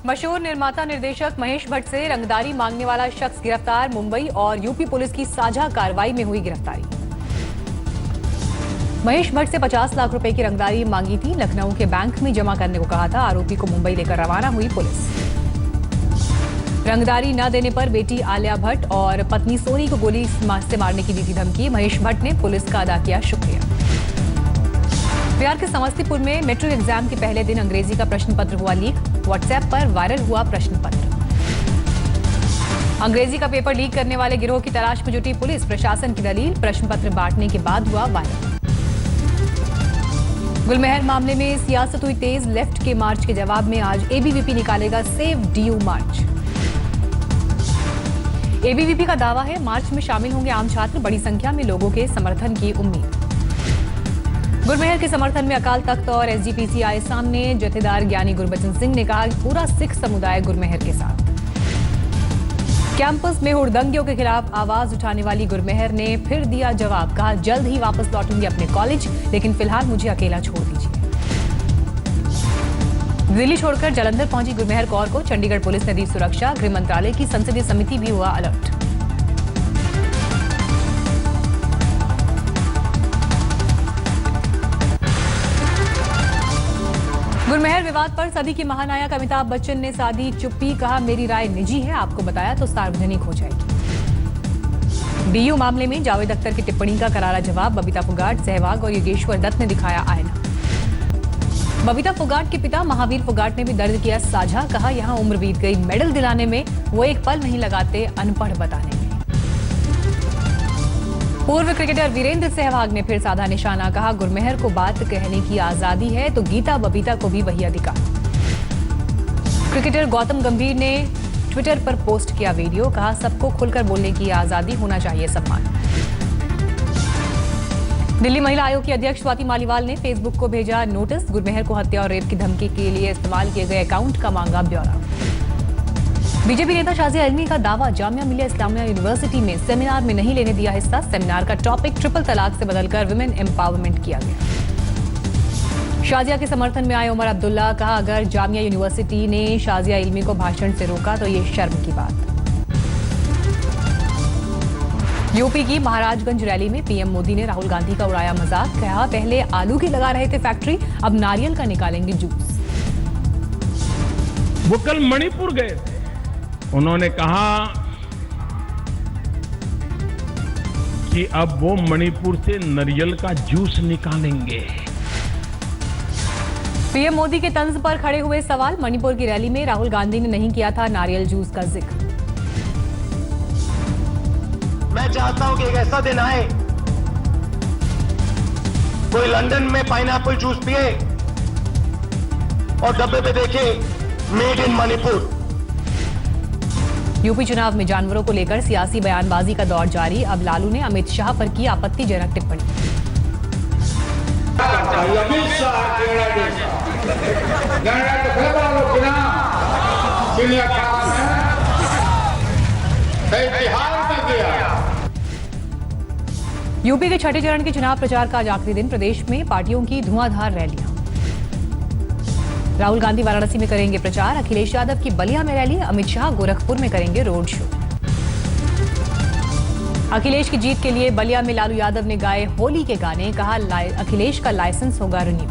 मशहूर निर्माता निर्देशक महेश भट्ट से रंगदारी मांगने वाला शख्स गिरफ्तार। मुंबई और यूपी पुलिस की साझा कार्रवाई में हुई गिरफ्तारी। महेश भट्ट से 50 लाख रुपए की रंगदारी मांगी थी। लखनऊ के बैंक में जमा करने को कहा था। आरोपी को मुंबई लेकर रवाना हुई पुलिस। रंगदारी न देने पर बेटी आलिया भट्ट और पत्नी सोनी को गोली से मारने की दी थी धमकी। महेश भट्ट ने पुलिस का अदा किया शुक्रिया। बिहार के समस्तीपुर में मैट्रिक एग्जाम के पहले दिन अंग्रेजी का प्रश्न पत्र हुआ लीक। व्हाट्सएप पर वायरल हुआ प्रश्न पत्र। अंग्रेजी का पेपर लीक करने वाले गिरोह की तलाश में जुटी पुलिस। प्रशासन की दलील, प्रश्न पत्र बांटने के बाद हुआ वायरल। गुलमहर मामले में सियासत हुई तेज। लेफ्ट के मार्च के जवाब में आज एबीवीपी निकालेगा सेव डीयू मार्च। एबीवीपी का दावा है मार्च में शामिल होंगे आम छात्र। बड़ी संख्या में लोगों के समर्थन की उम्मीद। गुरमेहर के समर्थन में अकाल तख्त और एसजीपीसी आए सामने। जथेदार ज्ञानी गुरबचन सिंह ने कहा पूरा सिख समुदाय गुरमेहर के साथ। कैंपस में हुड़दंगियों के खिलाफ आवाज उठाने वाली गुरमेहर ने फिर दिया जवाब। कहा जल्द ही वापस लौटूंगी अपने कॉलेज, लेकिन फिलहाल मुझे अकेला छोड़ दीजिए। दिल्ली छोड़कर जालंधर पहुंची गुरमेहर कौर को चंडीगढ़ पुलिस ने दी सुरक्षा। गृह मंत्रालय की संसदीय समिति भी हुआ अलर्ट। गुरमेहर विवाद पर सदी के महानायक अमिताभ बच्चन ने साधी चुप्पी। कहा मेरी राय निजी है, आपको बताया तो सार्वजनिक हो जाएगी। डीयू मामले में जावेद अख्तर की टिप्पणी का करारा जवाब। बबीता फोगाट, सहवाग और योगेश्वर दत्त ने दिखाया आईना। बबीता फोगाट के पिता महावीर फोगाट ने भी दर्द किया साझा। कहा यहां उम्र बीत गई, मेडल दिलाने में वो एक पल नहीं लगाते, अनपढ़ बताने में। पूर्व क्रिकेटर वीरेंद्र सहवाग ने फिर साधा निशाना। कहा गुरमेहर को बात कहने की आजादी है तो गीता बबीता को भी वही अधिकार। क्रिकेटर गौतम गंभीर ने ट्विटर पर पोस्ट किया वीडियो। कहा सबको खुलकर बोलने की आजादी, होना चाहिए सम्मान। दिल्ली महिला आयोग की अध्यक्ष स्वाति मालीवाल ने फेसबुक को भेजा नोटिस। गुरमेहर को हत्या और रेप की धमकी के लिए इस्तेमाल किए गए अकाउंट का मांगा ब्यौरा। बीजेपी नेता शाजिया इल्मी का दावा जामिया मिलिया इस्लामिया यूनिवर्सिटी में सेमिनार में नहीं लेने दिया हिस्सा। सेमिनार का टॉपिक ट्रिपल तलाक से बदलकर विमेन एम्पावरमेंट किया गया। शाजिया के समर्थन में आए उमर अब्दुल्ला। कहा अगर जामिया यूनिवर्सिटी ने शाजिया इल्मी को भाषण से रोका तो ये शर्म की बात। यूपी की महाराजगंज रैली में पीएम मोदी ने राहुल गांधी का उड़ाया मजाक। कहा पहले आलू की लगा रहे थे फैक्ट्री, अब नारियल का निकालेंगे जूस। वो कल मणिपुर गए थे। उन्होंने कहा कि अब वो मणिपुर से नारियल का जूस निकालेंगे। पीएम मोदी के तंज पर खड़े हुए सवाल। मणिपुर की रैली में राहुल गांधी ने नहीं किया था नारियल जूस का जिक्र। मैं चाहता हूं कि एक ऐसा दिन आए कोई लंदन में पाइनएप्पल जूस पिए और डब्बे पे देखे मेड इन मणिपुर। यूपी चुनाव में जानवरों को लेकर सियासी बयानबाजी का दौर जारी। अब लालू ने अमित शाह पर की आपत्तिजनक टिप्पणी। यूपी के छठे चरण के चुनाव प्रचार का आज आखिरी दिन। प्रदेश में पार्टियों की धुआंधार रैलियां। राहुल गांधी वाराणसी में करेंगे प्रचार। अखिलेश यादव की बलिया में रैली। अमित शाह गोरखपुर में करेंगे रोड शो। अखिलेश की जीत के लिए बलिया में लालू यादव ने गाए होली के गाने। कहा अखिलेश का लाइसेंस होगा रिन्यू।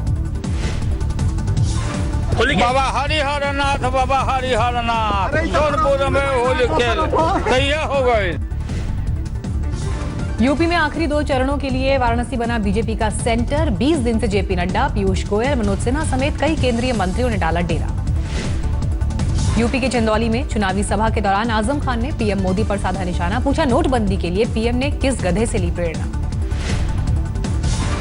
बाबा हरिहर नाथ, बाबा हरिहर नाथ, जौनपुर में होली खेल तैयार हो गए। यूपी में आखिरी 2 चरणों के लिए वाराणसी बना बीजेपी का सेंटर। 20 दिन से जेपी नड्डा, पीयूष गोयल, मनोज सिन्हा समेत कई केंद्रीय मंत्रियों ने डाला डेरा। यूपी के चंदौली में चुनावी सभा के दौरान आजम खान ने पीएम मोदी पर साधा निशाना। पूछा नोटबंदी के लिए पीएम ने किस गधे से ली प्रेरणा।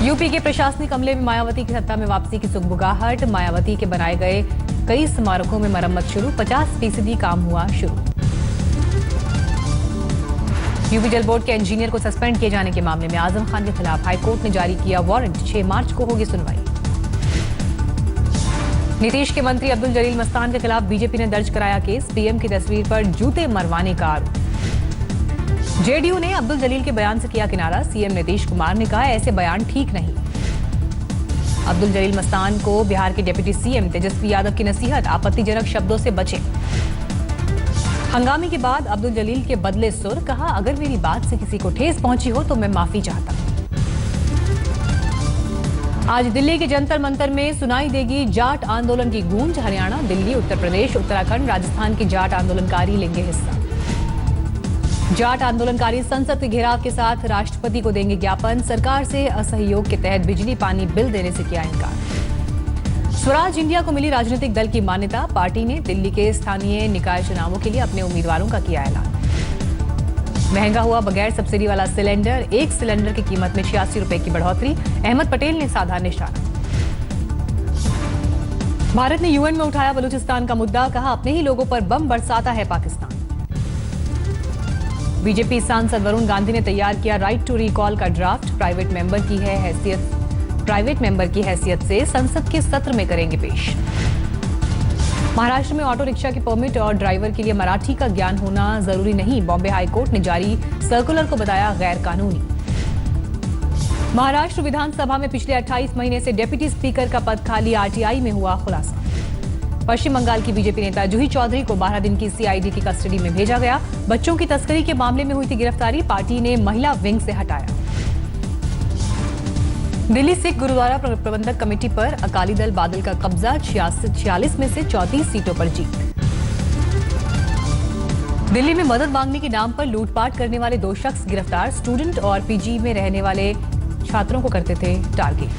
यूपी के प्रशासनिक अमले में मायावती की सत्ता में वापसी की सुगबुगाहट। मायावती के बनाए गए कई स्मारकों में मरम्मत शुरू। 50% काम हुआ शुरू। यूपी जल बोर्ड के इंजीनियर को सस्पेंड किए जाने के मामले में आजम खान के खिलाफ हाईकोर्ट ने जारी किया वारंट। 6 मार्च को होगी सुनवाई। नीतीश के मंत्री अब्दुल जलील मस्तान के खिलाफ बीजेपी ने दर्ज कराया केस। पीएम की तस्वीर पर जूते मरवाने का आरोप। जेडीयू ने अब्दुल जलील के बयान से किया किनारा। सीएम नीतीश कुमार ने कहा ऐसे बयान ठीक नहीं। अब्दुल जलील मस्तान को बिहार के डिप्टी सीएम तेजस्वी यादव की नसीहत, आपत्तिजनक शब्दों से बचे। हंगामे के बाद अब्दुल जलील के बदले सुर, कहा अगर मेरी बात से किसी को ठेस पहुंची हो तो मैं माफी चाहता हूं। आज दिल्ली के जंतर मंतर में सुनाई देगी जाट आंदोलन की गूंज। हरियाणा, दिल्ली, उत्तर प्रदेश, उत्तराखंड, राजस्थान के जाट आंदोलनकारी लेंगे हिस्सा। जाट आंदोलनकारी संसद के घेराव के साथ राष्ट्रपति को देंगे ज्ञापन। सरकार से असहयोग के तहत बिजली पानी बिल देने से किया इनकार। स्वराज इंडिया को मिली राजनीतिक दल की मान्यता। पार्टी ने दिल्ली के स्थानीय निकाय चुनावों के लिए अपने उम्मीदवारों का किया ऐलान। महंगा हुआ बगैर सब्सिडी वाला सिलेंडर, एक सिलेंडर की कीमत में 86 रुपए की बढ़ोतरी। अहमद पटेल ने साधा निशाना। भारत ने यूएन में उठाया बलूचिस्तान का मुद्दा, कहा अपने ही लोगों पर बम बरसाता है पाकिस्तान। बीजेपी सांसद वरुण गांधी ने तैयार किया राइट टू रिकॉल का ड्राफ्ट। प्राइवेट मेंबर की हैसियत से संसद के सत्र में करेंगे पेश। महाराष्ट्र में ऑटो रिक्शा के परमिट और ड्राइवर के लिए मराठी का ज्ञान होना जरूरी नहीं। बॉम्बे हाईकोर्ट ने जारी सर्कुलर को बताया गैर कानूनी। महाराष्ट्र विधानसभा में पिछले 28 महीने से डिप्टी स्पीकर का पद खाली, आरटीआई में हुआ खुलासा। पश्चिम बंगाल की बीजेपी नेता जूही चौधरी को 12 दिन की सीआईडी की कस्टडी में भेजा गया। बच्चों की तस्करी के मामले में हुई थी गिरफ्तारी, पार्टी ने महिला विंग से हटाया। दिल्ली सिख गुरुद्वारा प्रबंधक कमेटी पर अकाली दल बादल का कब्जा, 46 में से 34 सीटों पर जीत। दिल्ली में मदद मांगने के नाम पर लूटपाट करने वाले 2 शख्स गिरफ्तार। स्टूडेंट और पीजी में रहने वाले छात्रों को करते थे टारगेट।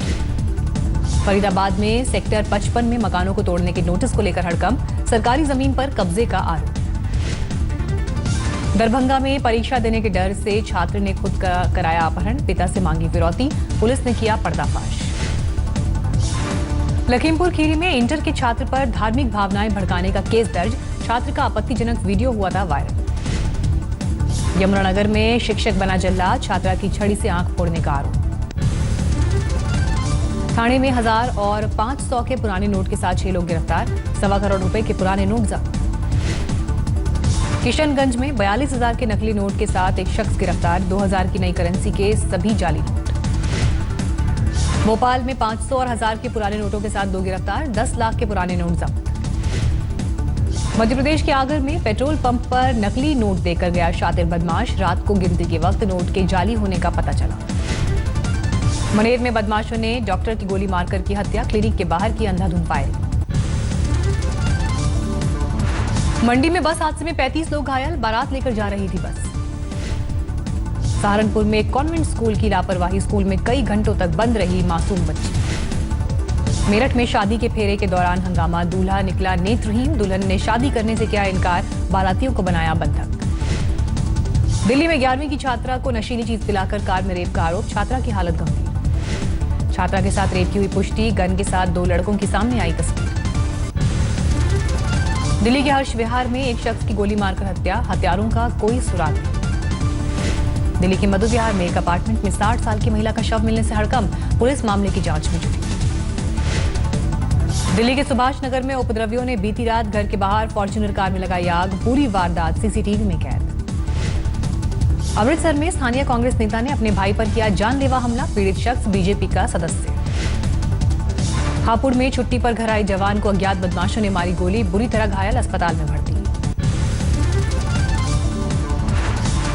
फरीदाबाद में सेक्टर 55 में मकानों को तोड़ने के नोटिस को लेकर हड़कंप, सरकारी जमीन पर कब्जे का आरोप। दरभंगा में परीक्षा देने के डर से छात्र ने खुद कराया अपहरण, पिता से मांगी फिरौती, पुलिस ने किया पर्दाफाश। लखीमपुर खीरी में इंटर के छात्र पर धार्मिक भावनाएं भड़काने का केस दर्ज, छात्र का आपत्तिजनक वीडियो हुआ था वायरल। यमुनानगर में शिक्षक बना जल्लाद, छात्रा की छड़ी से आंख फोड़ने का आरोप। थाने में 1000 और 500 के पुराने नोट के साथ 6 लोग गिरफ्तार, 1.25 करोड़ रुपए के पुराने नोट जब्त। किशनगंज में 42,000 के नकली नोट के साथ एक शख्स गिरफ्तार, 2000 की नई करेंसी के सभी जाली नोट। भोपाल में 500 और 1000 के पुराने नोटों के साथ 2 गिरफ्तार, 10 लाख के पुराने नोट जब्त। मध्य प्रदेश के आगर में पेट्रोल पंप पर नकली नोट देकर गया शातिर बदमाश, रात को गिनती के वक्त नोट के जाली होने का पता चला। मनेर में बदमाशों ने डॉक्टर की गोली मारकर की हत्या, क्लिनिक के बाहर की अंधाधुंध फायरिंग। मंडी में बस हादसे में 35 लोग घायल, बारात लेकर जा रही थी बस। सहारनपुर में एक कॉन्वेंट स्कूल की लापरवाही, स्कूल में कई घंटों तक बंद रही मासूम बच्ची। मेरठ में शादी के फेरे के दौरान हंगामा, दूल्हा निकला नेत्रहीन, दुल्हन ने शादी करने से किया इनकार, बारातियों को बनाया बंधक। दिल्ली में 11वीं की छात्रा को नशीली चीज पिलाकर कार में रेप का आरोप, छात्रा की हालत गंभीर। छात्रा के साथ रेप की हुई पुष्टि, गन के साथ 2 लड़कों की सामने आई तस्वीर। दिल्ली के हर्ष विहार में एक शख्स की गोली मारकर हत्या, हत्यारों का कोई सुराग नहीं। दिल्ली के मधु विहार में एक अपार्टमेंट में 60 साल की महिला का शव मिलने से हड़कंप, पुलिस मामले की जांच में जुटी। दिल्ली के सुभाष नगर में उपद्रवियों ने बीती रात घर के बाहर फॉर्च्यूनर कार में लगाई आग, पूरी वारदात सीसीटीवी में कैद। अमृतसर में स्थानीय कांग्रेस नेता ने अपने भाई पर किया जानलेवा हमला, पीड़ित शख्स बीजेपी का सदस्य। हापुड़ में छुट्टी पर घर आए जवान को अज्ञात बदमाशों ने मारी गोली, बुरी तरह घायल, अस्पताल में भर्ती।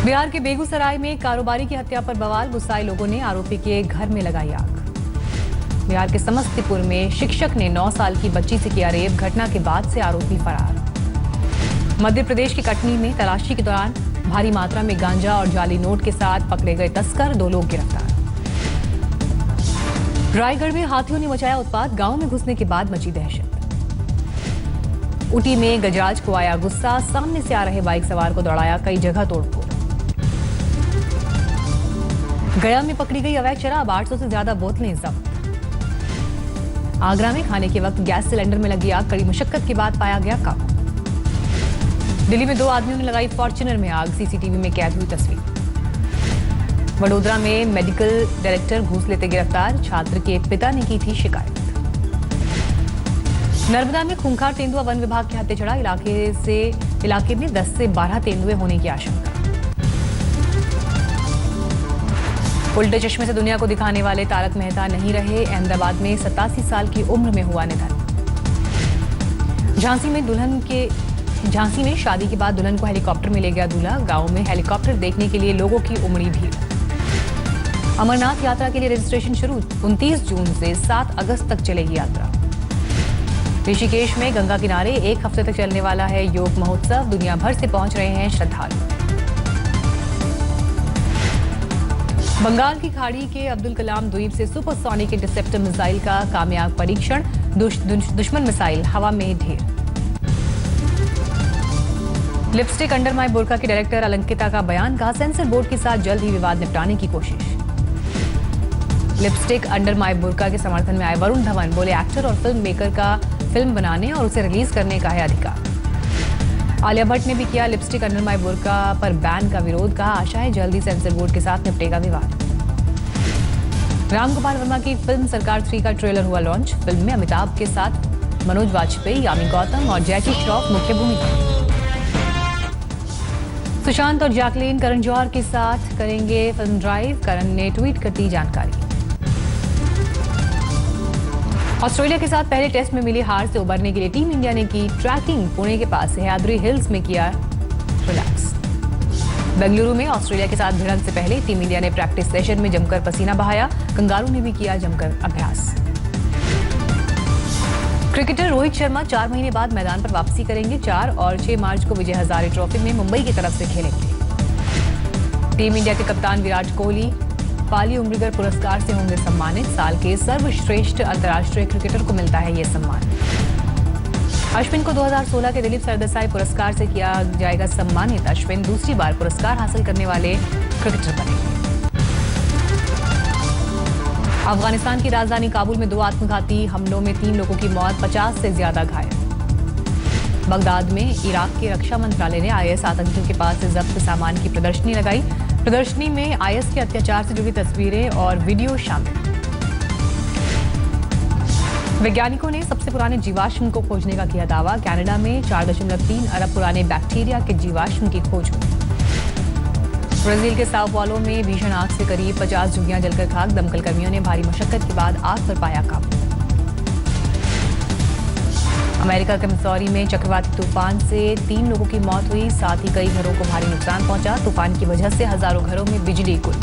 बिहार के बेगूसराय में कारोबारी की हत्या पर बवाल, गुस्साए लोगों ने आरोपी के घर में लगाई आग। बिहार के समस्तीपुर में शिक्षक ने 9 साल की बच्ची से किया रेप, घटना के बाद से आरोपी फरार। मध्य प्रदेश के कटनी में तलाशी के दौरान भारी मात्रा में गांजा और जाली नोट के साथ पकड़े गए तस्कर, 2 लोग गिरफ्तार। रायगढ़ में हाथियों ने मचाया उत्पात, गांव में घुसने के बाद मची दहशत। ऊटी में गजराज को आया गुस्सा, सामने से आ रहे बाइक सवार को दौड़ाया, कई जगह तोड़फोड़। गया में पकड़ी गई अवैध शराब, 800 से ज्यादा बोतलें जब्त। आगरा में खाने के वक्त गैस सिलेंडर में लगी आग, कड़ी मुशक्कत के बाद पाया गया काबू। दिल्ली में 2 आदमियों ने लगाई फॉर्च्यूनर में आग, सीसीटीवी में कैद हुई तस्वीर। वडोदरा में मेडिकल डायरेक्टर घूस लेते गिरफ्तार, छात्र के पिता ने की थी शिकायत। नर्मदा में खूंखार तेंदुआ वन विभाग के हाथे चढ़ा, इलाके में 10 से 12 तेंदुए होने की आशंका। उल्टे चश्मे से दुनिया को दिखाने वाले तारक मेहता नहीं रहे। अहमदाबाद में 87 साल की उम्र में हुआ निधन। झांसी में शादी के बाद दुल्हन को हेलीकॉप्टर में ले गया दूल्हा। गांव में हेलीकॉप्टर देखने के लिए लोगों की उमड़ी भीड़। अमरनाथ यात्रा के लिए रजिस्ट्रेशन शुरू। 29 जून से 7 अगस्त तक चलेगी यात्रा। ऋषिकेश में गंगा किनारे 1 हफ्ते तक चलने वाला है योग महोत्सव। दुनिया भर से पहुंच रहे हैं श्रद्धालु। बंगाल की खाड़ी के अब्दुल कलाम द्वीप से सुपरसोनिक इंटरसेप्टर मिसाइल का कामयाब परीक्षण। दुश्मन मिसाइल हवा में ढेर। लिपस्टिक अंडर माई बुर्का की डायरेक्टर अलंकिता का बयान। कहा सेंसर बोर्ड के साथ जल्द ही विवाद निपटाने की कोशिश। लिपस्टिक अंडर माई बुर्का के समर्थन में आए वरुण धवन। बोले एक्टर और फिल्म मेकर का फिल्म बनाने और उसे रिलीज करने का है अधिकार। आलिया भट्ट ने भी किया लिपस्टिक अंडर माई बुर्का पर बैन का विरोध। कहा आशा है जल्दी सेंसर बोर्ड के साथ निपटेगा विवाद। रामगोपाल वर्मा की फिल्म सरकार 3 का ट्रेलर हुआ लॉन्च। फिल्म में अमिताभ के साथ मनोज वाजपेयी, यामी गौतम और जैकी श्रॉफ मुख्य भूमिका। सुशांत और जैकलीन करण जौहर के साथ करेंगे फिल्म ड्राइव। करण ने ट्वीट कर दी जानकारी। ऑस्ट्रेलिया के साथ पहले टेस्ट में मिली हार से उबरने के लिए टीम इंडिया ने की ट्रैकिंग। पुणे के पास सह्याद्री हिल्स में किया रिलैक्स। बेंगलुरु में ऑस्ट्रेलिया के साथ भिड़ंत से पहले टीम इंडिया ने प्रैक्टिस सेशन में जमकर पसीना बहाया। कंगारू ने भी किया जमकर अभ्यास। क्रिकेटर रोहित शर्मा 4 महीने बाद मैदान पर वापसी करेंगे। 4 और 6 मार्च को विजय हजारे ट्रॉफी में मुंबई की तरफ से खेलेंगे। टीम इंडिया के कप्तान विराट कोहली पाली उम्रगर पुरस्कार से होंगे सम्मानित। साल के सर्वश्रेष्ठ अंतर्राष्ट्रीय क्रिकेटर को मिलता है ये सम्मान। अश्विन को 2016 के दिलीप सरदेसाई पुरस्कार से किया जाएगा सम्मानित। अश्विन दूसरी बार पुरस्कार हासिल करने वाले क्रिकेटर बने। अफगानिस्तान की राजधानी काबुल में 2 आत्मघाती हमलों में 3 लोगों की मौत, 50 से ज्यादा घायल। बगदाद में इराक के रक्षा मंत्रालय ने आईएस आतंकियों के पास से जब्त सामान की प्रदर्शनी लगाई। प्रदर्शनी में आईएस के अत्याचार से जुड़ी तस्वीरें और वीडियो शामिल। वैज्ञानिकों ने सबसे पुराने जीवाश्म को खोजने का किया दावा। कनाडा में 4.3 अरब पुराने बैक्टीरिया के जीवाश्म की खोज हुई। ब्राजील के साओ पाउलो में भीषण आग से करीब 50 झुग्गियां जलकर खाक। दमकल कर्मियों ने भारी मशक्कत के बाद आग पर पाया काबू। अमेरिका के मिसौरी में चक्रवाती तूफान से 3 लोगों की मौत हुई। साथ ही कई घरों को भारी नुकसान पहुंचा। तूफान की वजह से हजारों घरों में बिजली गुल।